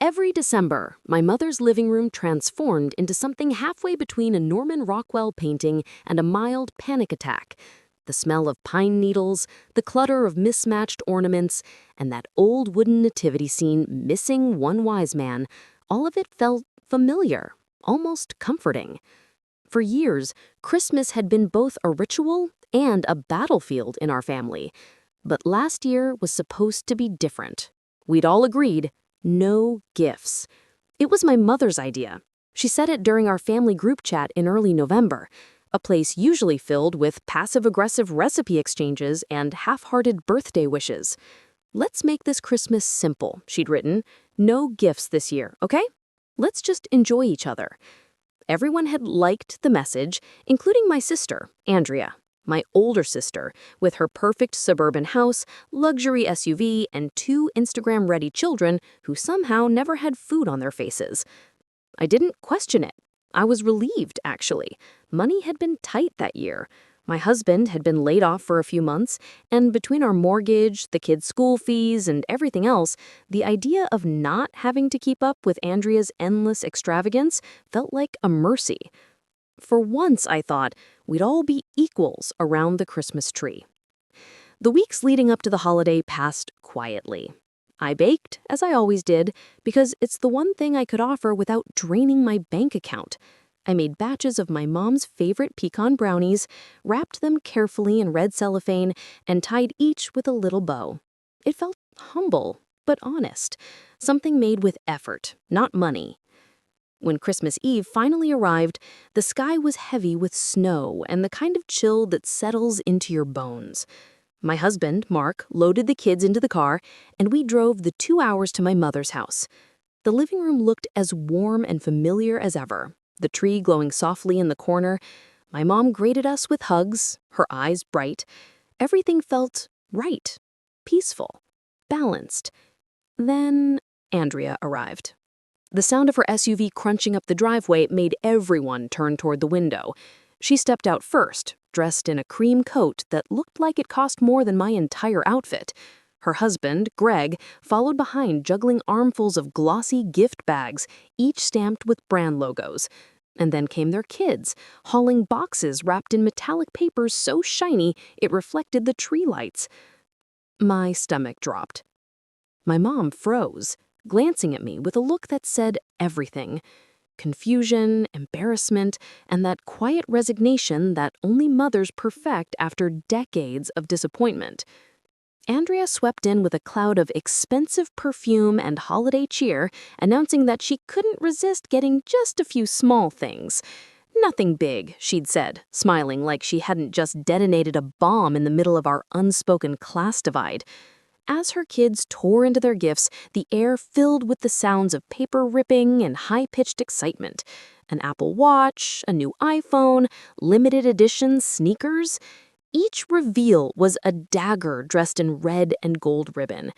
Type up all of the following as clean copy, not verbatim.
Every December, my mother's living room transformed into something halfway between a Norman Rockwell painting and a mild panic attack. The smell of pine needles, the clutter of mismatched ornaments, and that old wooden nativity scene missing one wise man, all of it felt familiar, almost comforting. For years, Christmas had been both a ritual and a battlefield in our family. But last year was supposed to be different. We'd all agreed, no gifts. It was my mother's idea. She said it during our family group chat in early November, a place usually filled with passive-aggressive recipe exchanges and half-hearted birthday wishes. "Let's make this Christmas simple," she'd written. "No gifts this year, okay? Let's just enjoy each other." Everyone had liked the message, including my sister, Andrea, my older sister, with her perfect suburban house, luxury SUV, and 2 Instagram-ready children who somehow never had food on their faces. I didn't question it. I was relieved, actually. Money had been tight that year. My husband had been laid off for a few months, and between our mortgage, the kids' school fees, and everything else, the idea of not having to keep up with Andrea's endless extravagance felt like a mercy. For once, I thought, we'd all be equals around the Christmas tree. The weeks leading up to the holiday passed quietly. I baked, as I always did, because it's the one thing I could offer without draining my bank account. I made batches of my mom's favorite pecan brownies, wrapped them carefully in red cellophane, and tied each with a little bow. It felt humble, but honest. Something made with effort, not money. When Christmas Eve finally arrived, the sky was heavy with snow and the kind of chill that settles into your bones. My husband, Mark, loaded the kids into the car, and we drove the 2 hours to my mother's house. The living room looked as warm and familiar as ever, the tree glowing softly in the corner. My mom greeted us with hugs, her eyes bright. Everything felt right, peaceful, balanced. Then Andrea arrived. The sound of her SUV crunching up the driveway made everyone turn toward the window. She stepped out first, dressed in a cream coat that looked like it cost more than my entire outfit. Her husband, Greg, followed behind, juggling armfuls of glossy gift bags, each stamped with brand logos. And then came their kids, hauling boxes wrapped in metallic papers so shiny it reflected the tree lights. My stomach dropped. My mom froze, glancing at me with a look that said everything. Confusion, embarrassment, and that quiet resignation that only mothers perfect after decades of disappointment. Andrea swept in with a cloud of expensive perfume and holiday cheer, announcing that she couldn't resist getting just a few small things. "Nothing big," she'd said, smiling like she hadn't just detonated a bomb in the middle of our unspoken class divide. As her kids tore into their gifts, the air filled with the sounds of paper ripping and high-pitched excitement. An Apple Watch, a new iPhone, limited edition sneakers. Each reveal was a dagger dressed in red and gold ribbon.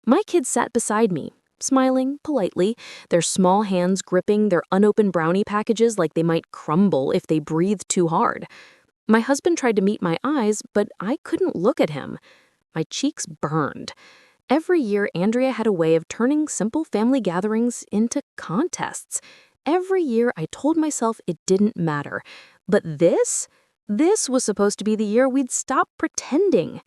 My kids sat beside me, smiling politely, their small hands gripping their unopened brownie packages like they might crumble if they breathed too hard. My husband tried to meet my eyes, but I couldn't look at him. My cheeks burned. Every year, Andrea had a way of turning simple family gatherings into contests. Every year, I told myself it didn't matter. But this was supposed to be the year we'd stop pretending.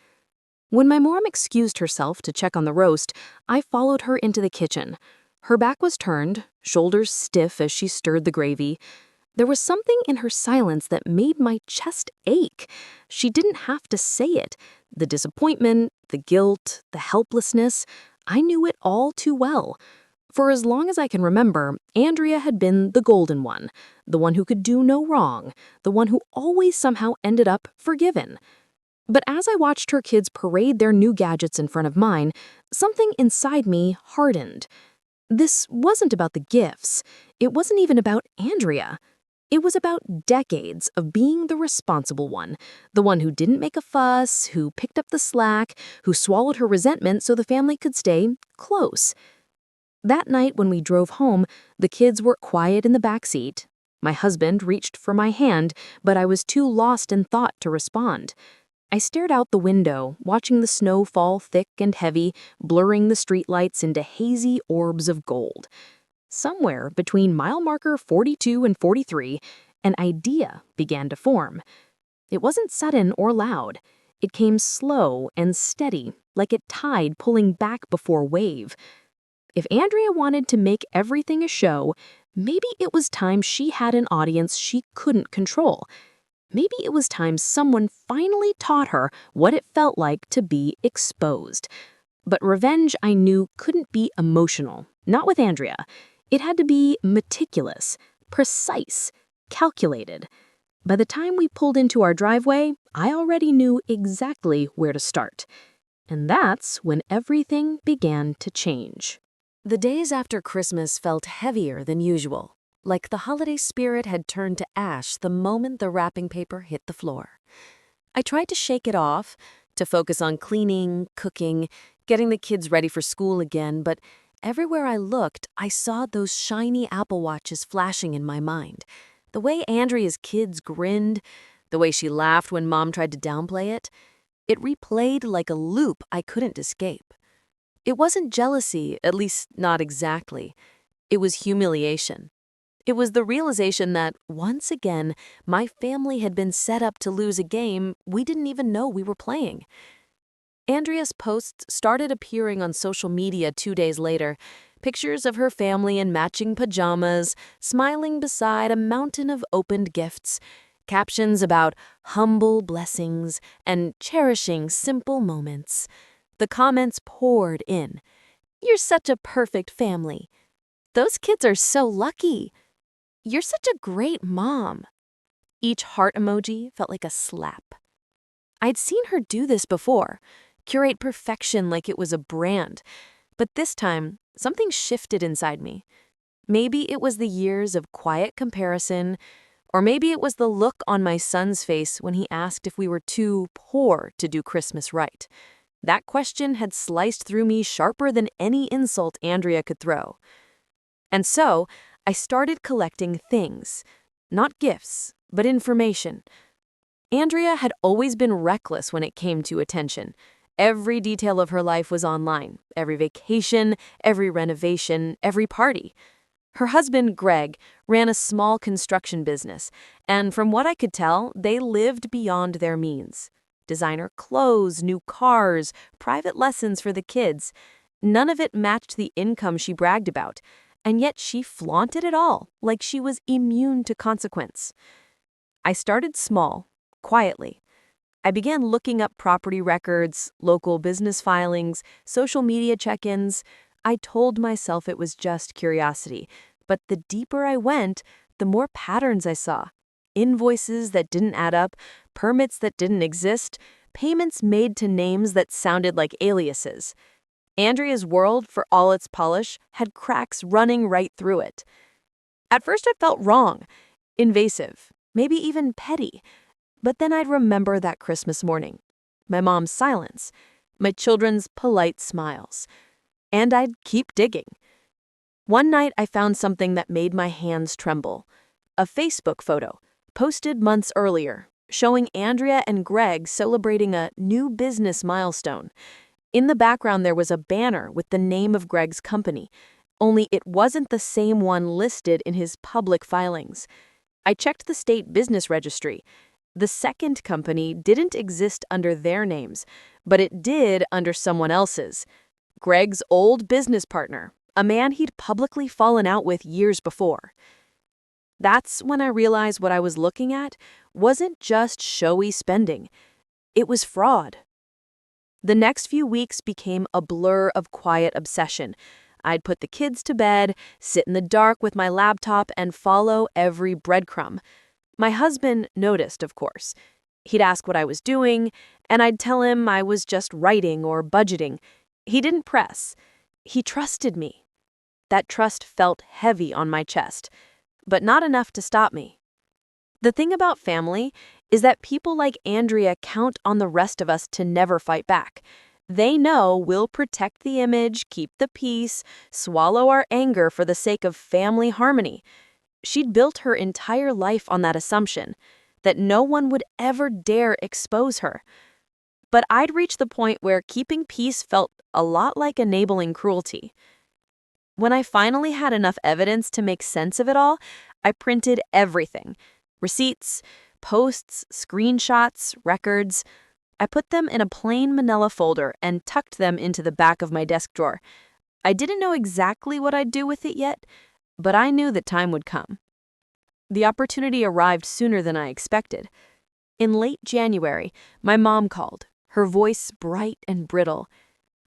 When my mom excused herself to check on the roast, I followed her into the kitchen. Her back was turned, shoulders stiff as she stirred the gravy. There was something in her silence that made my chest ache. She didn't have to say it. The disappointment, the guilt, the helplessness, I knew it all too well. For as long as I can remember, Andrea had been the golden one, the one who could do no wrong, the one who always somehow ended up forgiven. But as I watched her kids parade their new gadgets in front of mine, something inside me hardened. This wasn't about the gifts. It wasn't even about Andrea. It was about decades of being the responsible one, the one who didn't make a fuss, who picked up the slack, who swallowed her resentment so the family could stay close. That night when we drove home, the kids were quiet in the back seat. My husband reached for my hand, but I was too lost in thought to respond. I stared out the window, watching the snow fall thick and heavy, blurring the streetlights into hazy orbs of gold. Somewhere between mile marker 42 and 43, an idea began to form. It wasn't sudden or loud. It came slow and steady, like a tide pulling back before wave. If Andrea wanted to make everything a show, maybe it was time she had an audience she couldn't control. Maybe it was time someone finally taught her what it felt like to be exposed. But revenge, I knew, couldn't be emotional. Not with Andrea. It had to be meticulous, precise, calculated. By the time we pulled into our driveway, I already knew exactly where to start. And that's when everything began to change. The days after Christmas felt heavier than usual, like the holiday spirit had turned to ash the moment the wrapping paper hit the floor. I tried to shake it off, to focus on cleaning, cooking, getting the kids ready for school again, but everywhere I looked, I saw those shiny Apple Watches flashing in my mind. The way Andrea's kids grinned, the way she laughed when Mom tried to downplay it, it replayed like a loop I couldn't escape. It wasn't jealousy, at least not exactly. It was humiliation. It was the realization that, once again, my family had been set up to lose a game we didn't even know we were playing. Andrea's posts started appearing on social media 2 days later. Pictures of her family in matching pajamas, smiling beside a mountain of opened gifts, captions about humble blessings and cherishing simple moments. The comments poured in. "You're such a perfect family. Those kids are so lucky. You're such a great mom." Each heart emoji felt like a slap. I'd seen her do this before, curate perfection like it was a brand. But this time, something shifted inside me. Maybe it was the years of quiet comparison, or maybe it was the look on my son's face when he asked if we were too poor to do Christmas right. That question had sliced through me sharper than any insult Andrea could throw. And so, I started collecting things. Not gifts, but information. Andrea had always been reckless when it came to attention. Every detail of her life was online. Every vacation, every renovation, every party. Her husband, Greg, ran a small construction business, and from what I could tell, they lived beyond their means. Designer clothes, new cars, private lessons for the kids. None of it matched the income she bragged about, and yet she flaunted it all like she was immune to consequence. I started small, quietly. I began looking up property records, local business filings, social media check-ins. I told myself it was just curiosity, but the deeper I went, the more patterns I saw. Invoices that didn't add up, permits that didn't exist, payments made to names that sounded like aliases. Andrea's world, for all its polish, had cracks running right through it. At first it felt wrong, invasive, maybe even petty. But then I'd remember that Christmas morning, my mom's silence, my children's polite smiles, and I'd keep digging. One night I found something that made my hands tremble. A Facebook photo, posted months earlier, showing Andrea and Greg celebrating a new business milestone. In the background there was a banner with the name of Greg's company, only it wasn't the same one listed in his public filings. I checked the state business registry. The second company didn't exist under their names, but it did under someone else's. Greg's old business partner, a man he'd publicly fallen out with years before. That's when I realized what I was looking at wasn't just showy spending. It was fraud. The next few weeks became a blur of quiet obsession. I'd put the kids to bed, sit in the dark with my laptop, and follow every breadcrumb. My husband noticed, of course. He'd ask what I was doing, and I'd tell him I was just writing or budgeting. He didn't press. He trusted me. That trust felt heavy on my chest, but not enough to stop me. The thing about family is that people like Andrea count on the rest of us to never fight back. They know we'll protect the image, keep the peace, swallow our anger for the sake of family harmony. She'd built her entire life on that assumption, that no one would ever dare expose her. But I'd reached the point where keeping peace felt a lot like enabling cruelty. When I finally had enough evidence to make sense of it all, I printed everything: receipts, posts, screenshots, records. I put them in a plain manila folder and tucked them into the back of my desk drawer. I didn't know exactly what I'd do with it yet, but I knew that time would come. The opportunity arrived sooner than I expected. In late January, my mom called, her voice bright and brittle.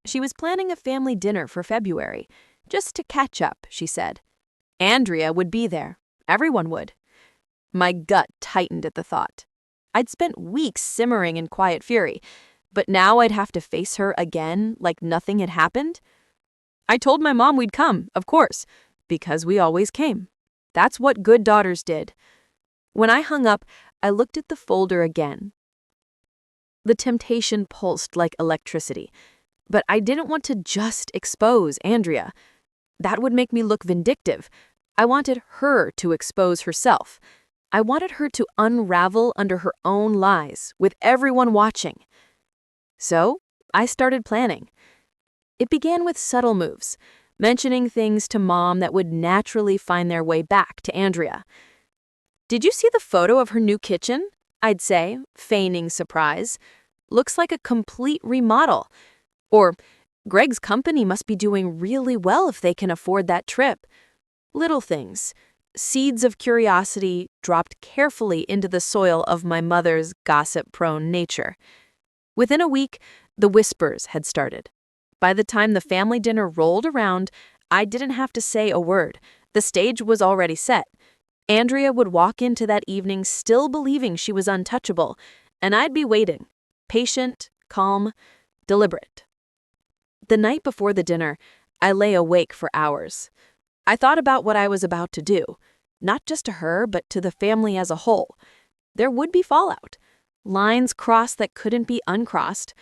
She was planning a family dinner for February, just to catch up, she said. Andrea would be there. Everyone would. My gut tightened at the thought. I'd spent weeks simmering in quiet fury, but now I'd have to face her again like nothing had happened. I told my mom we'd come, of course, because we always came. That's what good daughters did. When I hung up, I looked at the folder again. The temptation pulsed like electricity, but I didn't want to just expose Andrea. That would make me look vindictive. I wanted her to expose herself. I wanted her to unravel under her own lies, with everyone watching. So, I started planning. It began with subtle moves, mentioning things to Mom that would naturally find their way back to Andrea. "Did you see the photo of her new kitchen?" I'd say, feigning surprise. "Looks like a complete remodel." Or, "Greg's company must be doing really well if they can afford that trip." Little things, seeds of curiosity dropped carefully into the soil of my mother's gossip-prone nature. Within a week, the whispers had started. By the time the family dinner rolled around, I didn't have to say a word. The stage was already set. Andrea would walk into that evening still believing she was untouchable, and I'd be waiting, patient, calm, deliberate. The night before the dinner, I lay awake for hours. I thought about what I was about to do, not just to her, but to the family as a whole. There would be fallout, lines crossed that couldn't be uncrossed.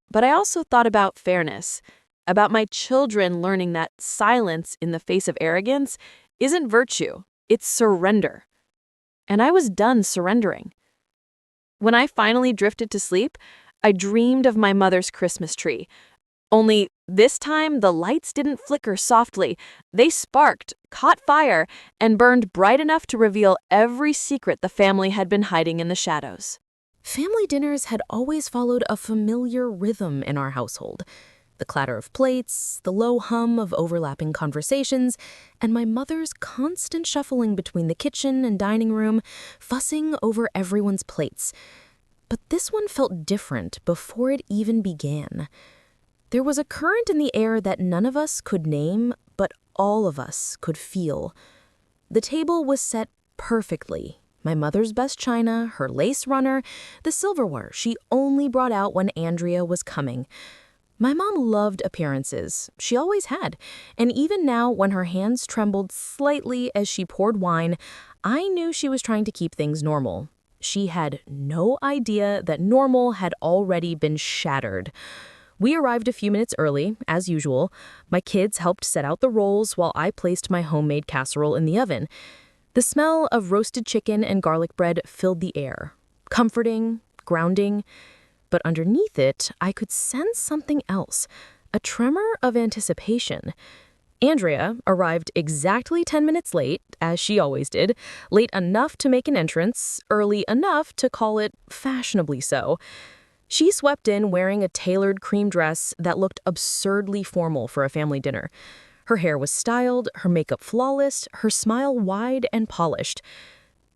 But I also thought about fairness, about my children learning that silence in the face of arrogance isn't virtue, it's surrender. And I was done surrendering. When I finally drifted to sleep, I dreamed of my mother's Christmas tree. Only this time, the lights didn't flicker softly. They sparked, caught fire, and burned bright enough to reveal every secret the family had been hiding in the shadows. Family dinners had always followed a familiar rhythm in our household. The clatter of plates, the low hum of overlapping conversations, and my mother's constant shuffling between the kitchen and dining room, fussing over everyone's plates. But this one felt different before it even began. There was a current in the air that none of us could name, but all of us could feel. The table was set perfectly. My mother's best china, her lace runner, the silverware she only brought out when Andrea was coming. My mom loved appearances. She always had. And even now, when her hands trembled slightly as she poured wine, I knew she was trying to keep things normal. She had no idea that normal had already been shattered. We arrived a few minutes early, as usual. My kids helped set out the rolls while I placed my homemade casserole in the oven. The smell of roasted chicken and garlic bread filled the air, comforting, grounding. But underneath it, I could sense something else, a tremor of anticipation. Andrea arrived exactly 10 minutes late, as she always did, late enough to make an entrance, early enough to call it fashionably so. She swept in wearing a tailored cream dress that looked absurdly formal for a family dinner. Her hair was styled, her makeup flawless, her smile wide and polished.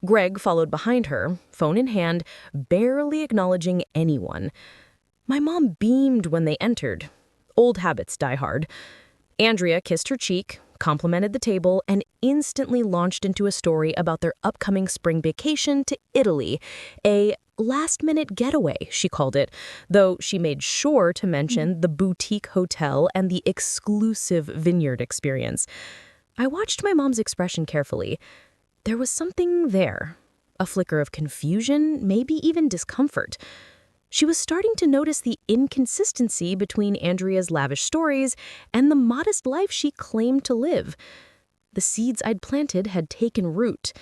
Greg followed behind her, phone in hand, barely acknowledging anyone. My mom beamed when they entered. Old habits die hard. Andrea kissed her cheek, complimented the table, and instantly launched into a story about their upcoming spring vacation to Italy, a last-minute getaway, she called it, though she made sure to mention the boutique hotel and the exclusive vineyard experience. I watched my mom's expression carefully. There was something there, a flicker of confusion, maybe even discomfort. She was starting to notice the inconsistency between Andrea's lavish stories and the modest life she claimed to live. The seeds I'd planted had taken root.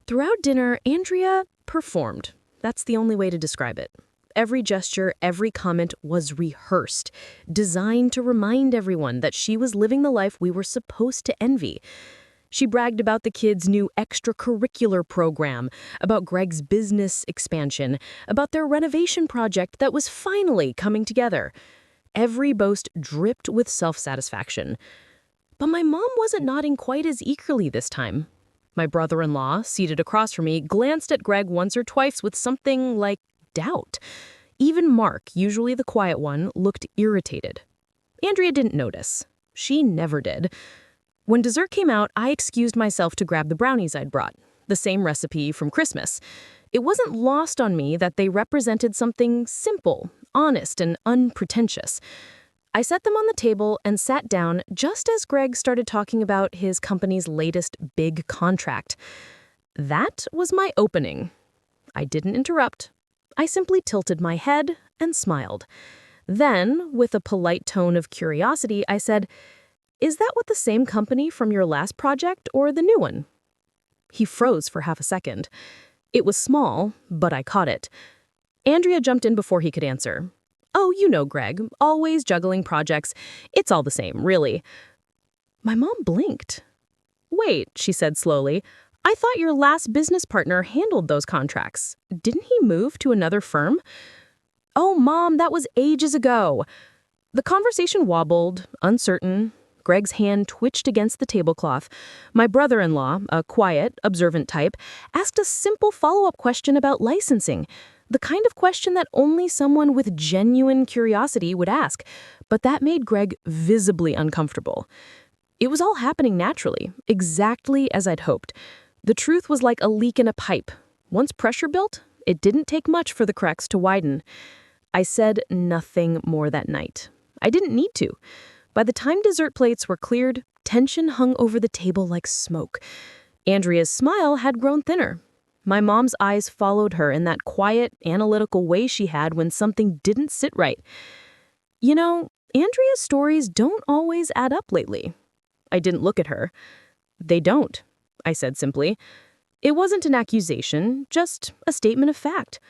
Throughout dinner, Andrea performed. That's the only way to describe it. Every gesture, every comment was rehearsed, designed to remind everyone that she was living the life we were supposed to envy. She bragged about the kids' new extracurricular program, about Greg's business expansion, about their renovation project that was finally coming together. Every boast dripped with self-satisfaction. But my mom wasn't nodding quite as eagerly this time. My brother-in-law, seated across from me, glanced at Greg once or twice with something like doubt. Even Mark, usually the quiet one, looked irritated. Andrea didn't notice. She never did. When dessert came out, I excused myself to grab the brownies I'd brought, the same recipe from Christmas. It wasn't lost on me that they represented something simple, honest, and unpretentious. I set them on the table and sat down just as Greg started talking about his company's latest big contract. That was my opening. I didn't interrupt. I simply tilted my head and smiled. Then, with a polite tone of curiosity, I said, "Is that with the same company from your last project or the new one?" He froze for half a second. It was small, but I caught it. Andrea jumped in before he could answer. "Oh, you know Greg, always juggling projects. It's all the same, really." My mom blinked. "Wait," she said slowly. "I thought your last business partner handled those contracts. Didn't he move to another firm?" "Oh, Mom, that was ages ago." The conversation wobbled, uncertain. Greg's hand twitched against the tablecloth. My brother-in-law, a quiet, observant type, asked a simple follow-up question about licensing, the kind of question that only someone with genuine curiosity would ask, but that made Greg visibly uncomfortable. It was all happening naturally, exactly as I'd hoped. The truth was like a leak in a pipe. Once pressure built, it didn't take much for the cracks to widen. I said nothing more that night. I didn't need to. By the time dessert plates were cleared, tension hung over the table like smoke. Andrea's smile had grown thinner. My mom's eyes followed her in that quiet, analytical way she had when something didn't sit right. You know, Andrea's stories don't always add up lately. I didn't look at her. "They don't," I said simply. It wasn't an accusation, just a statement of fact.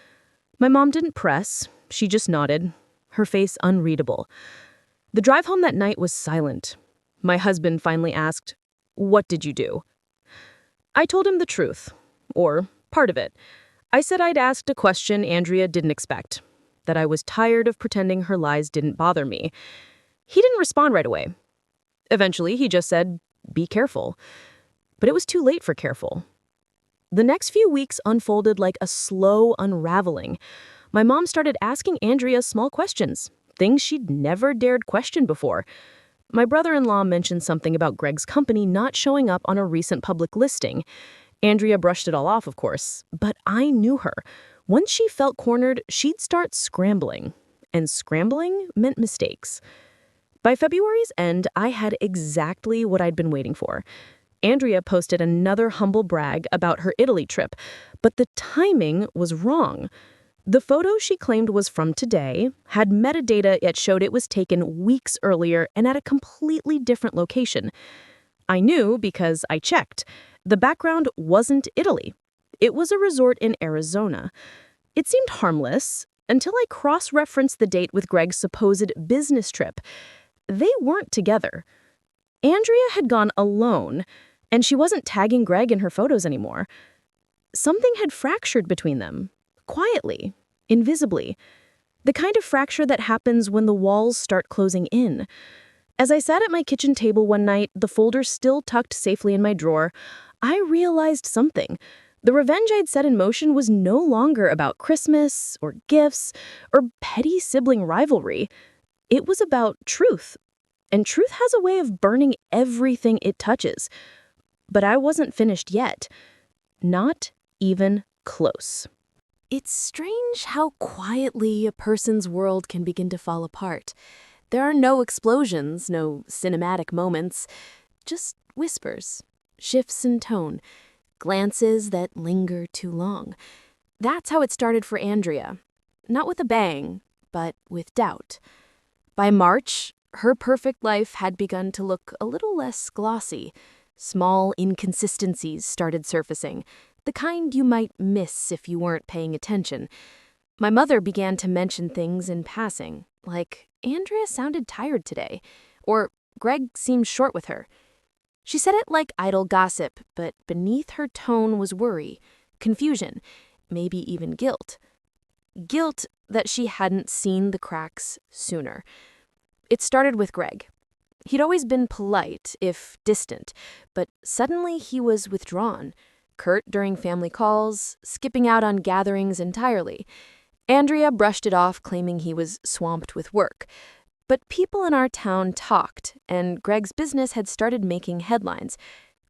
My mom didn't press. She just nodded, her face unreadable. The drive home that night was silent. My husband finally asked, "What did you do?" I told him the truth, or part of it. I said I'd asked a question Andrea didn't expect, that I was tired of pretending her lies didn't bother me. He didn't respond right away. Eventually, he just said, "Be careful." But it was too late for careful. The next few weeks unfolded like a slow unraveling. My mom started asking Andrea small questions, things she'd never dared question before. My brother-in-law mentioned something about Greg's company not showing up on a recent public listing. Andrea brushed it all off, of course, but I knew her. Once she felt cornered, she'd start scrambling. And scrambling meant mistakes. By February's end, I had exactly what I'd been waiting for. Andrea posted another humble brag about her Italy trip, but the timing was wrong. The photo she claimed was from today had metadata that showed it was taken weeks earlier and at a completely different location. I knew because I checked. The background wasn't Italy. It was a resort in Arizona. It seemed harmless until I cross-referenced the date with Greg's supposed business trip. They weren't together. Andrea had gone alone, and she wasn't tagging Greg in her photos anymore. Something had fractured between them, quietly, invisibly. The kind of fracture that happens when the walls start closing in. As I sat at my kitchen table one night, the folder still tucked safely in my drawer, I realized something. The revenge I'd set in motion was no longer about Christmas or gifts or petty sibling rivalry. It was about truth. And truth has a way of burning everything it touches. But I wasn't finished yet. Not even close. It's strange how quietly a person's world can begin to fall apart. There are no explosions, no cinematic moments, just whispers, shifts in tone, glances that linger too long. That's how it started for Andrea. Not with a bang, but with doubt. By March, her perfect life had begun to look a little less glossy. Small inconsistencies started surfacing, the kind you might miss if you weren't paying attention. My mother began to mention things in passing, like, Andrea sounded tired today, or Greg seemed short with her. She said it like idle gossip, but beneath her tone was worry, confusion, maybe even guilt. Guilt that she hadn't seen the cracks sooner. It started with Greg. He'd always been polite, if distant, but suddenly he was withdrawn, curt during family calls, skipping out on gatherings entirely. Andrea brushed it off, claiming he was swamped with work. But people in our town talked, and Greg's business had started making headlines.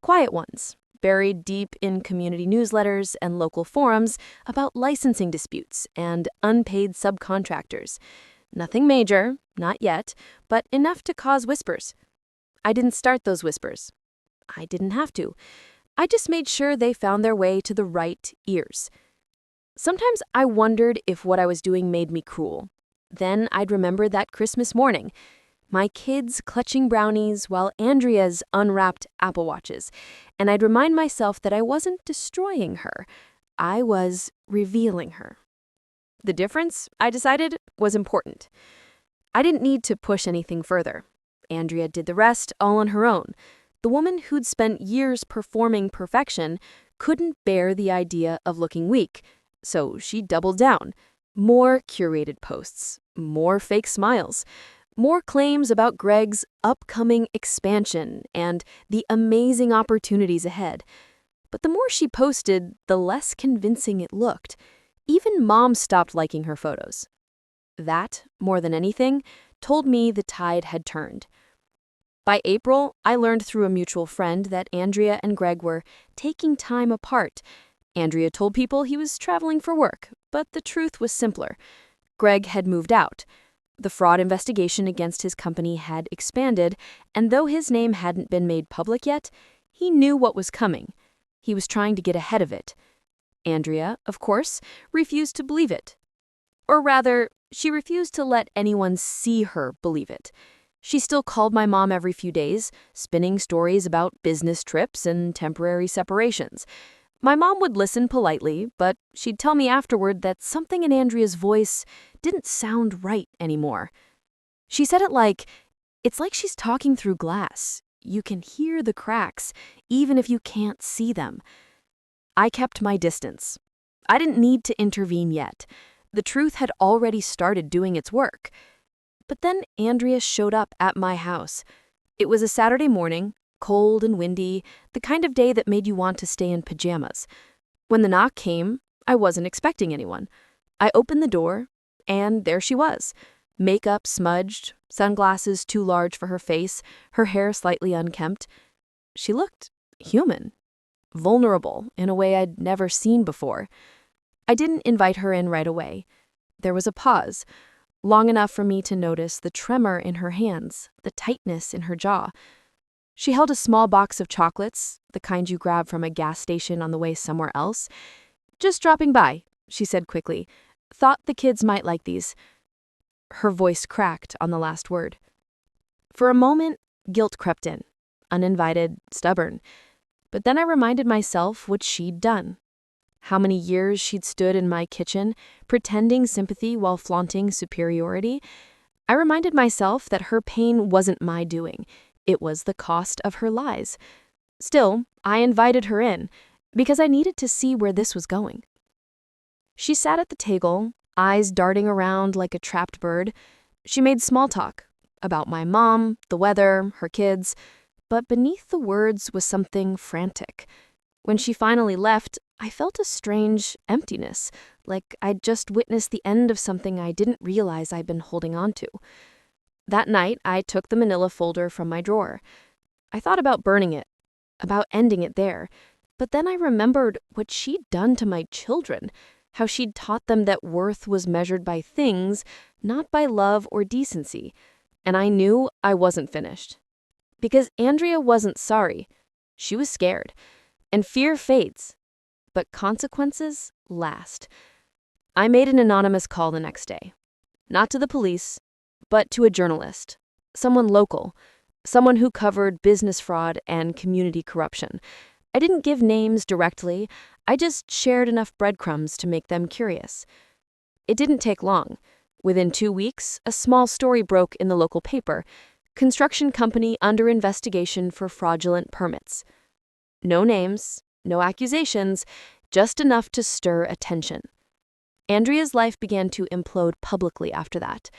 Quiet ones, buried deep in community newsletters and local forums about licensing disputes and unpaid subcontractors. Nothing major, not yet, but enough to cause whispers. I didn't start those whispers. I didn't have to. I just made sure they found their way to the right ears. Sometimes I wondered if what I was doing made me cruel. Then I'd remember that Christmas morning, my kids clutching brownies while Andrea's unwrapped Apple Watches, and I'd remind myself that I wasn't destroying her. I was revealing her. The difference, I decided, was important. I didn't need to push anything further. Andrea did the rest all on her own. The woman who'd spent years performing perfection couldn't bear the idea of looking weak, so she doubled down. More curated posts, more fake smiles, more claims about Greg's upcoming expansion and the amazing opportunities ahead. But the more she posted, the less convincing it looked. Even Mom stopped liking her photos. That, more than anything, told me the tide had turned. By April, I learned through a mutual friend that Andrea and Greg were taking time apart. Andrea told people he was traveling for work, but the truth was simpler. Greg had moved out. The fraud investigation against his company had expanded, and though his name hadn't been made public yet, he knew what was coming. He was trying to get ahead of it. Andrea, of course, refused to believe it. Or rather, she refused to let anyone see her believe it. She still called my mom every few days, spinning stories about business trips and temporary separations. My mom would listen politely, but she'd tell me afterward that something in Andrea's voice didn't sound right anymore. She said it like, it's like she's talking through glass. You can hear the cracks, even if you can't see them. I kept my distance. I didn't need to intervene yet. The truth had already started doing its work. But then Andrea showed up at my house. It was a Saturday morning, cold and windy, the kind of day that made you want to stay in pajamas. When the knock came, I wasn't expecting anyone. I opened the door, and there she was. Makeup smudged, sunglasses too large for her face, her hair slightly unkempt. She looked human, vulnerable in a way I'd never seen before. I didn't invite her in right away. There was a pause, long enough for me to notice the tremor in her hands, the tightness in her jaw. She held a small box of chocolates, the kind you grab from a gas station on the way somewhere else. Just dropping by, she said quickly. Thought the kids might like these. Her voice cracked on the last word. For a moment, guilt crept in, uninvited, stubborn. But then I reminded myself what she'd done. How many years she'd stood in my kitchen, pretending sympathy while flaunting superiority. I reminded myself that her pain wasn't my doing. It was the cost of her lies. Still, I invited her in, because I needed to see where this was going. She sat at the table, eyes darting around like a trapped bird. She made small talk about my mom, the weather, her kids, but beneath the words was something frantic. When she finally left, I felt a strange emptiness, like I'd just witnessed the end of something I didn't realize I'd been holding on to. That night, I took the manila folder from my drawer. I thought about burning it, about ending it there, but then I remembered what she'd done to my children, how she'd taught them that worth was measured by things, not by love or decency, and I knew I wasn't finished. Because Andrea wasn't sorry. She was scared, and fear fades, but consequences last. I made an anonymous call the next day, not to the police, but to a journalist, someone local, someone who covered business fraud and community corruption. I didn't give names directly, I just shared enough breadcrumbs to make them curious. It didn't take long. Within 2 weeks, a small story broke in the local paper. Construction company under investigation for fraudulent permits. No names, no accusations, just enough to stir attention. Andrea's life began to implode publicly after that.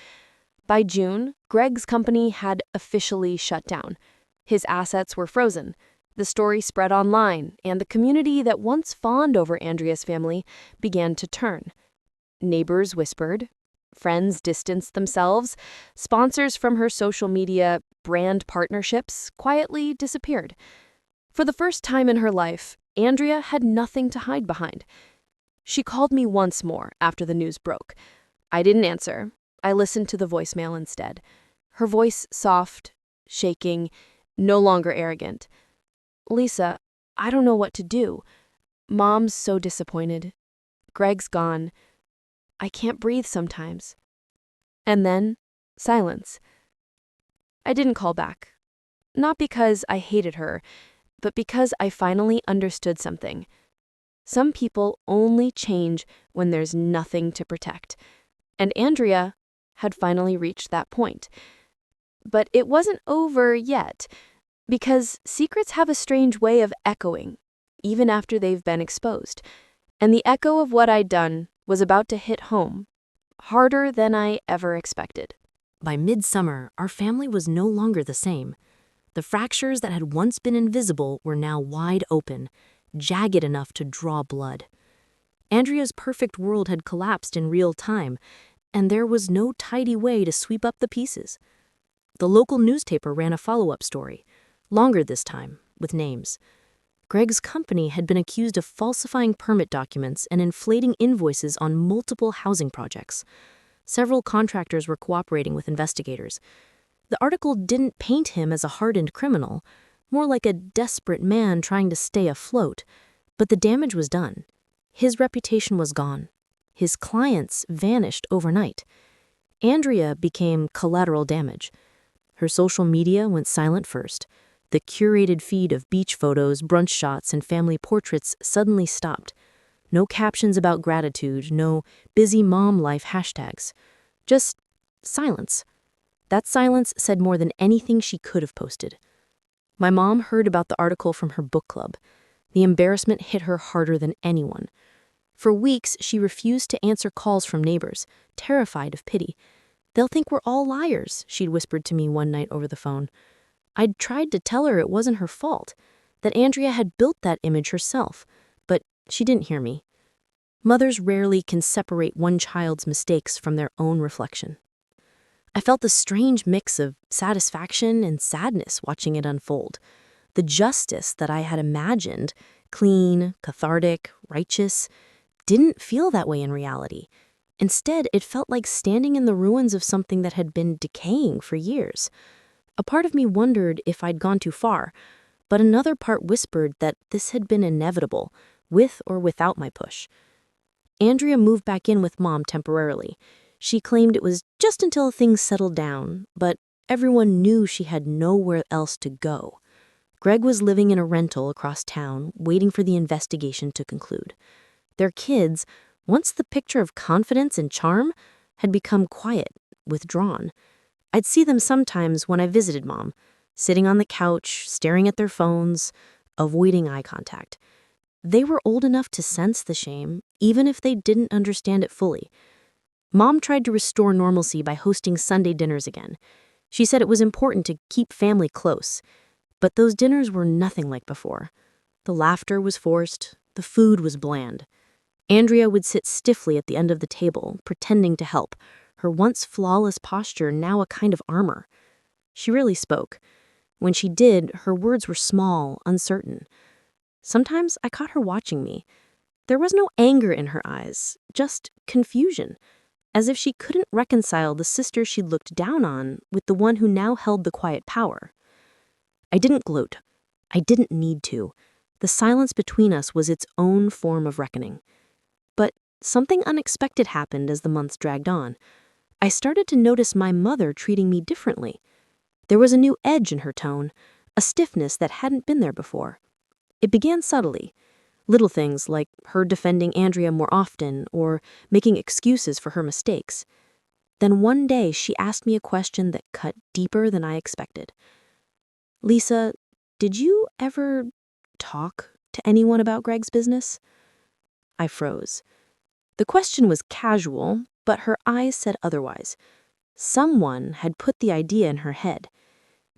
By June, Greg's company had officially shut down. His assets were frozen. The story spread online, and the community that once fawned over Andrea's family began to turn. Neighbors whispered. Friends distanced themselves. Sponsors from her social media brand partnerships quietly disappeared. For the first time in her life, Andrea had nothing to hide behind. She called me once more after the news broke. I didn't answer. I listened to the voicemail instead. Her voice soft, shaking, no longer arrogant. "Lisa, I don't know what to do. Mom's so disappointed. Greg's gone. I can't breathe sometimes." And then, silence. I didn't call back. Not because I hated her, but because I finally understood something. Some people only change when there's nothing to protect. And Andrea had finally reached that point. But it wasn't over yet, because secrets have a strange way of echoing, even after they've been exposed. And the echo of what I'd done was about to hit home, harder than I ever expected. By midsummer, our family was no longer the same. The fractures that had once been invisible were now wide open, jagged enough to draw blood. Andrea's perfect world had collapsed in real time, and there was no tidy way to sweep up the pieces. The local newspaper ran a follow-up story, longer this time, with names. Greg's company had been accused of falsifying permit documents and inflating invoices on multiple housing projects. Several contractors were cooperating with investigators. The article didn't paint him as a hardened criminal, more like a desperate man trying to stay afloat. But the damage was done. His reputation was gone. His clients vanished overnight. Andrea became collateral damage. Her social media went silent first. The curated feed of beach photos, brunch shots, and family portraits suddenly stopped. No captions about gratitude, no busy mom life hashtags. Just silence. That silence said more than anything she could have posted. My mom heard about the article from her book club. The embarrassment hit her harder than anyone. For weeks, she refused to answer calls from neighbors, terrified of pity. "They'll think we're all liars," she'd whispered to me one night over the phone. I'd tried to tell her it wasn't her fault, that Andrea had built that image herself, but she didn't hear me. Mothers rarely can separate one child's mistakes from their own reflection. I felt a strange mix of satisfaction and sadness watching it unfold. The justice that I had imagined, clean, cathartic, righteous, didn't feel that way in reality. Instead, it felt like standing in the ruins of something that had been decaying for years. A part of me wondered if I'd gone too far, but another part whispered that this had been inevitable, with or without my push. Andrea moved back in with Mom temporarily. She claimed it was just until things settled down, but everyone knew she had nowhere else to go. Greg was living in a rental across town, waiting for the investigation to conclude. Their kids, once the picture of confidence and charm, had become quiet, withdrawn. I'd see them sometimes when I visited Mom, sitting on the couch, staring at their phones, avoiding eye contact. They were old enough to sense the shame, even if they didn't understand it fully. Mom tried to restore normalcy by hosting Sunday dinners again. She said it was important to keep family close, but those dinners were nothing like before. The laughter was forced, the food was bland. Andrea would sit stiffly at the end of the table, pretending to help, her once flawless posture now a kind of armor. She rarely spoke. When she did, her words were small, uncertain. Sometimes I caught her watching me. There was no anger in her eyes, just confusion, as if she couldn't reconcile the sister she'd looked down on with the one who now held the quiet power. I didn't gloat. I didn't need to. The silence between us was its own form of reckoning. But something unexpected happened as the months dragged on. I started to notice my mother treating me differently. There was a new edge in her tone, a stiffness that hadn't been there before. It began subtly. Little things like her defending Andrea more often or making excuses for her mistakes. Then one day she asked me a question that cut deeper than I expected. Lisa, did you ever talk to anyone about Greg's business? I froze. The question was casual, but her eyes said otherwise. Someone had put the idea in her head.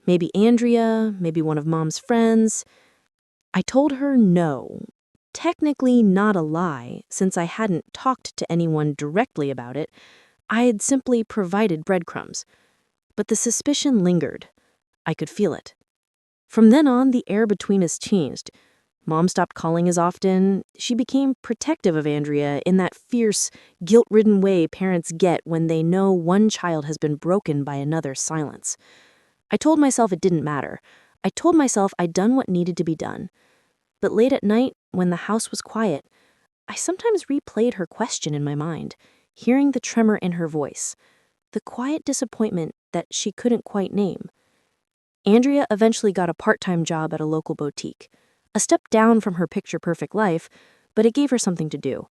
Maybe Andrea, maybe one of Mom's friends. I told her no. Technically not a lie, since I hadn't talked to anyone directly about it. I had simply provided breadcrumbs. But the suspicion lingered. I could feel it. From then on, the air between us changed. Mom stopped calling as often. She became protective of Andrea in that fierce, guilt-ridden way parents get when they know one child has been broken by another's silence. I told myself it didn't matter. I told myself I'd done what needed to be done. But late at night, when the house was quiet, I sometimes replayed her question in my mind, hearing the tremor in her voice, the quiet disappointment that she couldn't quite name. Andrea eventually got a part-time job at a local boutique, a step down from her picture-perfect life, but it gave her something to do.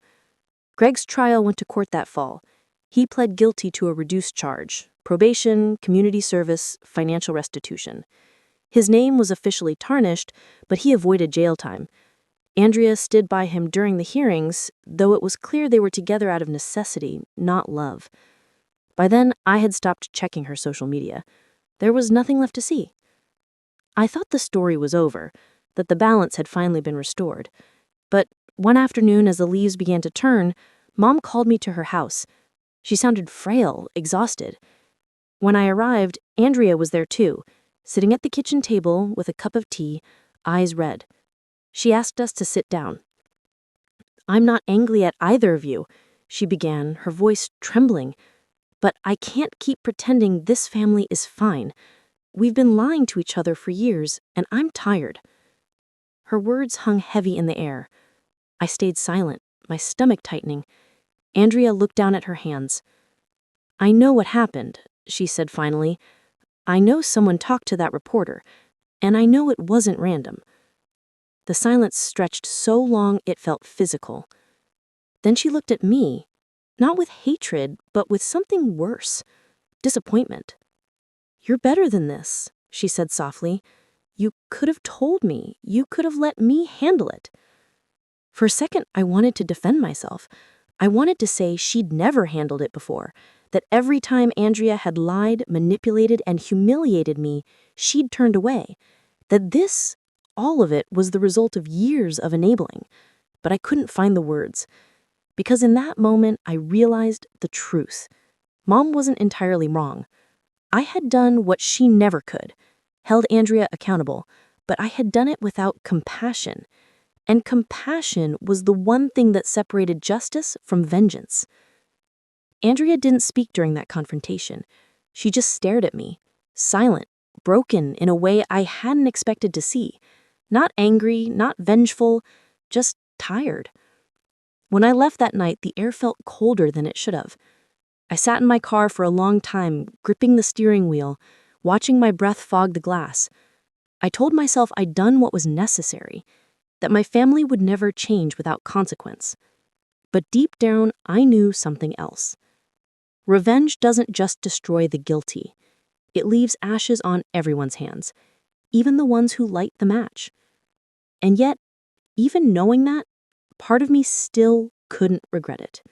Greg's trial went to court that fall. He pled guilty to a reduced charge, probation, community service, financial restitution. His name was officially tarnished, but he avoided jail time. Andrea stood by him during the hearings, though it was clear they were together out of necessity, not love. By then, I had stopped checking her social media. There was nothing left to see. I thought the story was over, that the balance had finally been restored. But one afternoon, as the leaves began to turn, Mom called me to her house. She sounded frail, exhausted. When I arrived, Andrea was there too, sitting at the kitchen table with a cup of tea, eyes red. She asked us to sit down. "I'm not angry at either of you," she began, her voice trembling. "But I can't keep pretending this family is fine. We've been lying to each other for years, and I'm tired." Her words hung heavy in the air. I stayed silent, my stomach tightening. Andrea looked down at her hands. "I know what happened," she said finally. "I know someone talked to that reporter, and I know it wasn't random." The silence stretched so long it felt physical. Then she looked at me, not with hatred, but with something worse, disappointment. "You're better than this," she said softly. "You could have told me. You could have let me handle it." For a second, I wanted to defend myself. I wanted to say she'd never handled it before, that every time Andrea had lied, manipulated, and humiliated me, she'd turned away, that this, all of it, was the result of years of enabling. But I couldn't find the words, because in that moment I realized the truth. Mom wasn't entirely wrong. I had done what she never could, held Andrea accountable, but I had done it without compassion. And compassion was the one thing that separated justice from vengeance. Andrea didn't speak during that confrontation. She just stared at me, silent, broken in a way I hadn't expected to see. Not angry, not vengeful, just tired. When I left that night, the air felt colder than it should have. I sat in my car for a long time, gripping the steering wheel, watching my breath fog the glass. I told myself I'd done what was necessary, that my family would never change without consequence. But deep down, I knew something else. Revenge doesn't just destroy the guilty. It leaves ashes on everyone's hands, even the ones who light the match. And yet, even knowing that, part of me still couldn't regret it.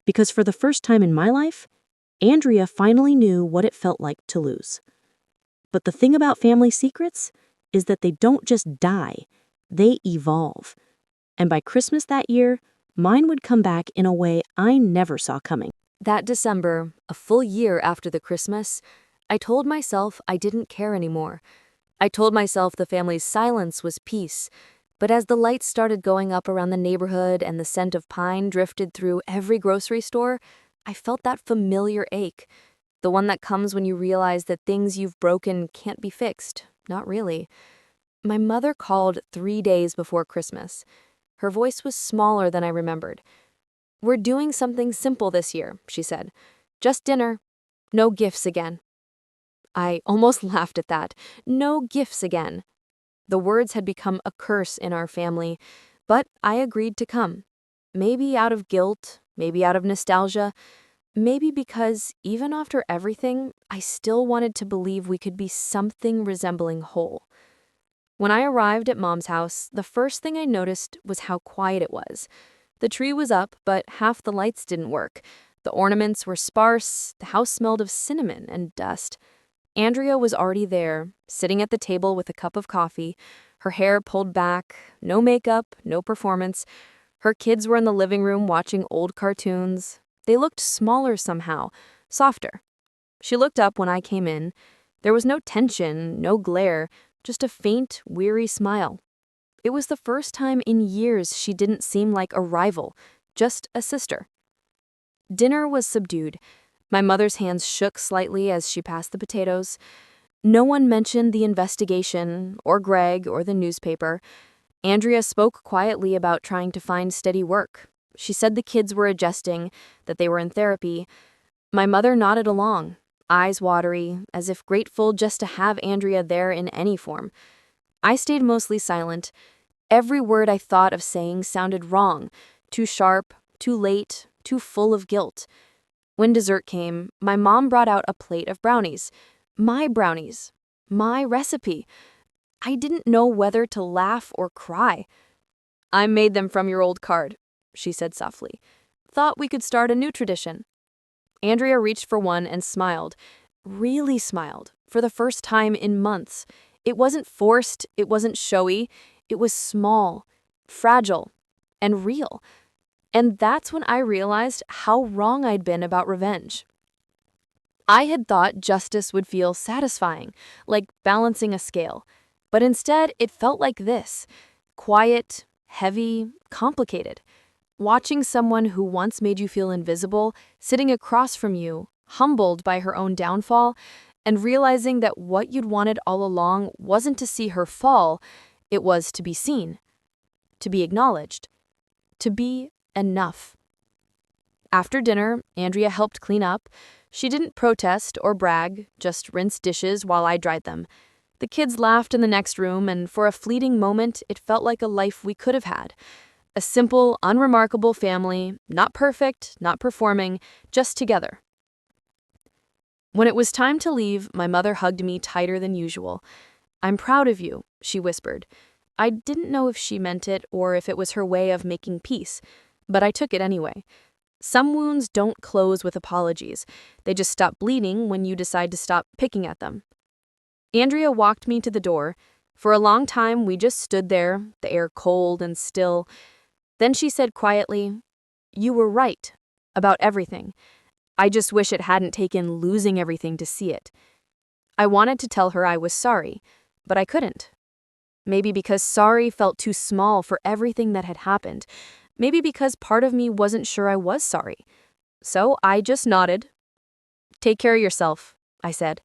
Because for the first time in my life, Andrea finally knew what it felt like to lose. But the thing about family secrets is that they don't just die, they evolve. And by Christmas that year, mine would come back in a way I never saw coming. That December, a full year after the Christmas, I told myself I didn't care anymore. I told myself the family's silence was peace. But as the lights started going up around the neighborhood and the scent of pine drifted through every grocery store, I felt that familiar ache. The one that comes when you realize that things you've broken can't be fixed. Not really. My mother called 3 days before Christmas. Her voice was smaller than I remembered. "We're doing something simple this year," she said. "Just dinner. No gifts again." I almost laughed at that. No gifts again. The words had become a curse in our family. But I agreed to come. Maybe out of guilt, maybe out of nostalgia, maybe because even after everything, I still wanted to believe we could be something resembling whole. When I arrived at Mom's house, the first thing I noticed was how quiet it was. The tree was up, but half the lights didn't work. The ornaments were sparse, the house smelled of cinnamon and dust. Andrea was already there, sitting at the table with a cup of coffee, her hair pulled back, no makeup, no performance. Her kids were in the living room watching old cartoons. They looked smaller somehow, softer. She looked up when I came in. There was no tension, no glare, just a faint, weary smile. It was the first time in years she didn't seem like a rival, just a sister. Dinner was subdued. My mother's hands shook slightly as she passed the potatoes. No one mentioned the investigation, or Greg, or the newspaper. Andrea spoke quietly about trying to find steady work. She said the kids were adjusting, that they were in therapy. My mother nodded along, eyes watery, as if grateful just to have Andrea there in any form. I stayed mostly silent. Every word I thought of saying sounded wrong, too sharp, too late, too full of guilt. When dessert came, my mom brought out a plate of brownies. My brownies. My recipe. I didn't know whether to laugh or cry. "I made them from your old card," she said softly. "Thought we could start a new tradition." Andrea reached for one and smiled. Really smiled, for the first time in months. It wasn't forced, it wasn't showy. It was small, fragile, and real. And that's when I realized how wrong I'd been about revenge. I had thought justice would feel satisfying, like balancing a scale. But instead, it felt like this: quiet, heavy, complicated. Watching someone who once made you feel invisible, sitting across from you, humbled by her own downfall, and realizing that what you'd wanted all along wasn't to see her fall, it was to be seen, to be acknowledged, to be enough. After dinner, Andrea helped clean up. She didn't protest or brag, just rinsed dishes while I dried them. The kids laughed in the next room, and for a fleeting moment, it felt like a life we could have had. A simple, unremarkable family, not perfect, not performing, just together. When it was time to leave, my mother hugged me tighter than usual. "I'm proud of you," she whispered. I didn't know if she meant it or if it was her way of making peace, but I took it anyway. Some wounds don't close with apologies. They just stop bleeding when you decide to stop picking at them. Andrea walked me to the door. For a long time, we just stood there, the air cold and still. Then she said quietly, "You were right about everything. I just wish it hadn't taken losing everything to see it." I wanted to tell her I was sorry, but I couldn't. Maybe because sorry felt too small for everything that had happened. Maybe because part of me wasn't sure I was sorry. So I just nodded. "Take care of yourself," I said.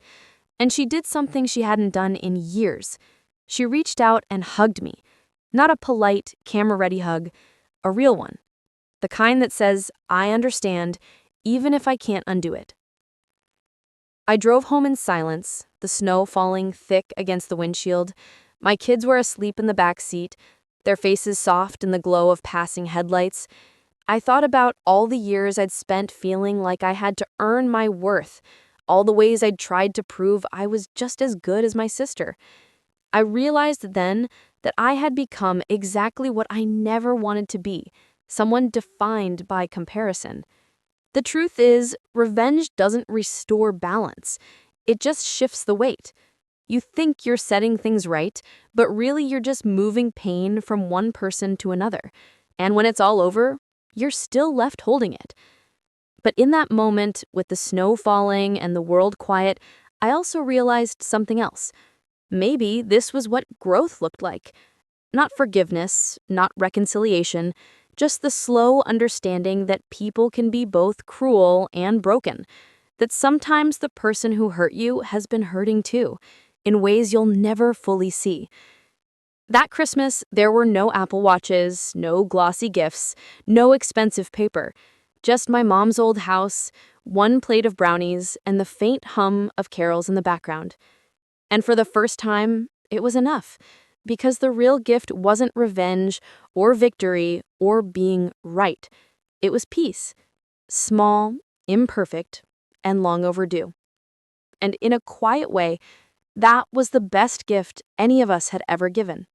And she did something she hadn't done in years. She reached out and hugged me. Not a polite, camera-ready hug, a real one. The kind that says, "I understand, even if I can't undo it." I drove home in silence, the snow falling thick against the windshield. My kids were asleep in the back seat, their faces soft in the glow of passing headlights. I thought about all the years I'd spent feeling like I had to earn my worth, all the ways I'd tried to prove I was just as good as my sister. I realized then that I had become exactly what I never wanted to be, someone defined by comparison. The truth is, revenge doesn't restore balance. It just shifts the weight. You think you're setting things right, but really you're just moving pain from one person to another. And when it's all over, you're still left holding it. But in that moment, with the snow falling and the world quiet, I also realized something else. Maybe this was what growth looked like. Not forgiveness, not reconciliation, just the slow understanding that people can be both cruel and broken. That sometimes the person who hurt you has been hurting too, in ways you'll never fully see. That Christmas, there were no Apple Watches, no glossy gifts, no expensive paper. Just my mom's old house, one plate of brownies, and the faint hum of carols in the background. And for the first time, it was enough. Because the real gift wasn't revenge or victory or being right. It was peace. Small, imperfect, and long overdue. And in a quiet way, that was the best gift any of us had ever given.